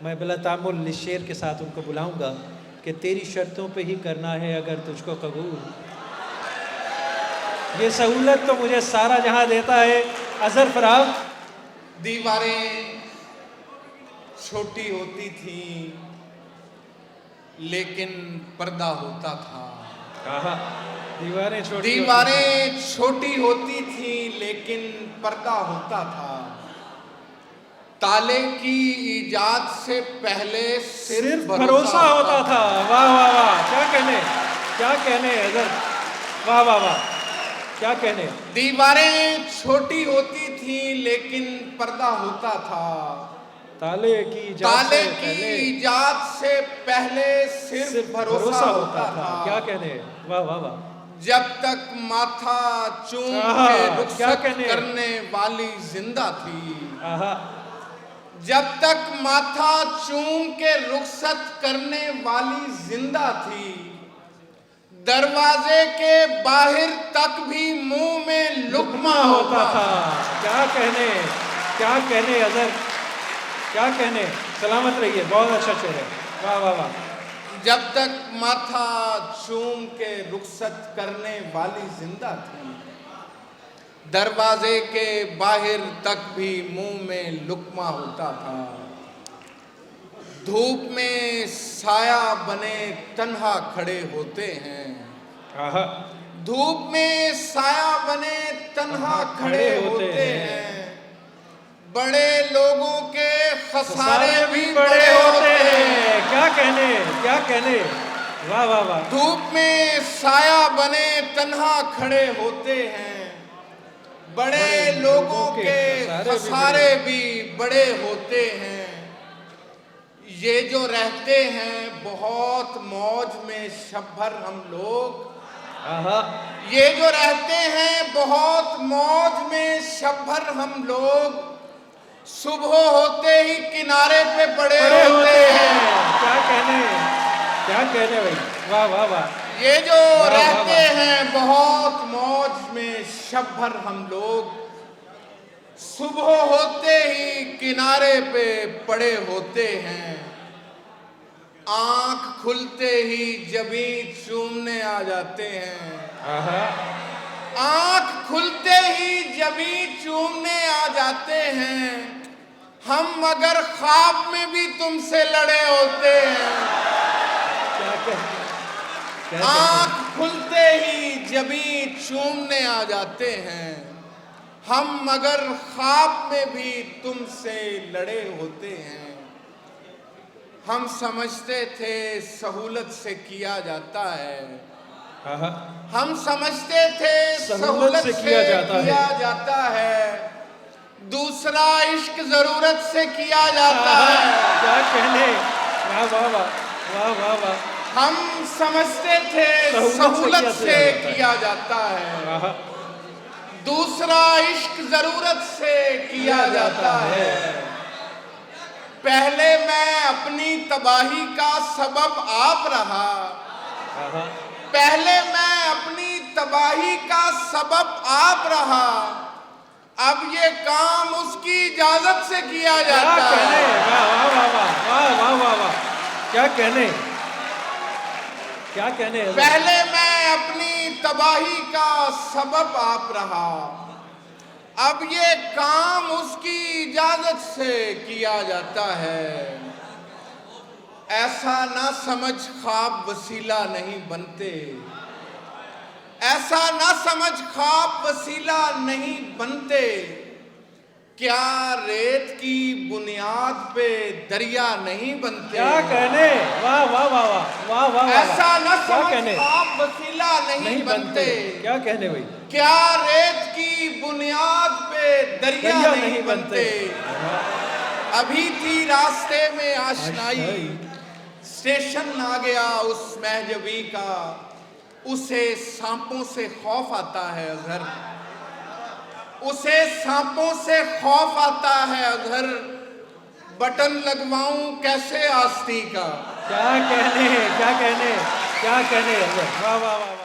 मैं बिला तामुल शेर के साथ उनको बुलाऊंगा कि तेरी शर्तों पे ही करना है अगर तुझको कबूल। ये सहूलत तो मुझे सारा जहां देता है। अजहर फराज। दीवारें छोटी होती थी लेकिन पर्दा होता था। कहा दीवारें छोटी होती थी लेकिन पर्दा होता था। ताले की इजाद से पहले सिर्फ भरोसा होता था। वाह वाह वाह, क्या कहने अजहर, वाह वाह वाह, क्या कहने। दीवारें छोटी होती थी लेकिन पर्दा होता था। ताले की इजाद से पहले सिर्फ भरोसा होता था। क्या कहने, वाह वाह वाह। जब तक माथा चूम के रुखसत करने वाली जिंदा थी। जब तक माथा चूम के रुखसत करने वाली जिंदा थी, दरवाजे के बाहर तक भी मुंह में लुकमा होता था। क्या कहने अजहर, क्या कहने। सलामत रहिए, बहुत अच्छा शेर है, वाह वाह वाह। जब तक माथा चूम के रुखसत करने वाली जिंदा थी, दरवाजे के बाहर तक भी मुंह में लुकमा होता था। धूप में साया बने तन्हा खड़े होते हैं। धूप में साया बने तन्हा खड़े होते हैं। बड़े लोगों के खसारे भी बड़े होते हैं। क्या कहने, वाह वाह वाह। धूप में साया बने तन्हा खड़े होते हैं। बड़े लोगों के खसारे भी बड़े होते हैं। ये जो रहते हैं बहुत मौज में शब भर हम लोग। ये जो रहते हैं बहुत मौज में शब भर हम लोग, सुबह होते ही किनारे पे पड़े होते हैं। क्या कहने भाई, वाह वाह वाह। ये जो रहते हैं बहुत मौज में शब भर हम लोग, सुबह होते ही किनारे पे पड़े होते हैं। आंख खुलते ही जबी चूमने आ जाते हैं। आंख खुलते ही जबी चूमने आ जाते हैं। हम मगर ख्वाब में भी तुमसे लड़े होते हैं। आंख खुलते ही जबी चूमने आ जाते हैं। हम मगर ख्वाब में भी तुमसे लड़े होते हैं। हम समझते थे सहूलत से किया जाता है। हम समझते थे सहूलत से किया जाता है। दूसरा इश्क जरूरत से किया जाता है। क्या कहने, वाह वाह वाह वाह वाह। हम समझते थे सहूलत से किया जाता है। दूसरा इश्क जरूरत से किया जाता है। पहले मैं अपनी तबाही का सबब आप रहा। पहले मैं अपनी तबाही का सबब आप रहा। अब ये काम उसकी इजाजत से किया जाता है। वाह वाह वाह, क्या कहने। पहले मैं अपनी तबाही का सबब आप रहा। अब ये काम उसकी इजाजत से किया जाता है। ऐसा ना समझ ख्वाब वसीला नहीं बनते। ऐसा ना समझ ख्वाब वसीला नहीं बनते। क्या रेत की बुनियाद पे दरिया नहीं बनते। क्या कहने, वाह वाह वाह वाह वाह। ऐसा न समझ ख्वाब वसीला नहीं बनते। क्या कहने भाई। क्या रेत की बुनियाद पे दरिया नहीं बनते। अभी थी रास्ते में आशनाई, स्टेशन आ गया उस महजबी का। उसे सांपों से खौफ आता है अजहर। उसे सांपों से खौफ आता है अजहर। बटन लगवाऊं कैसे आस्ती का। क्या कहने अजहर, वाह वाह वाह।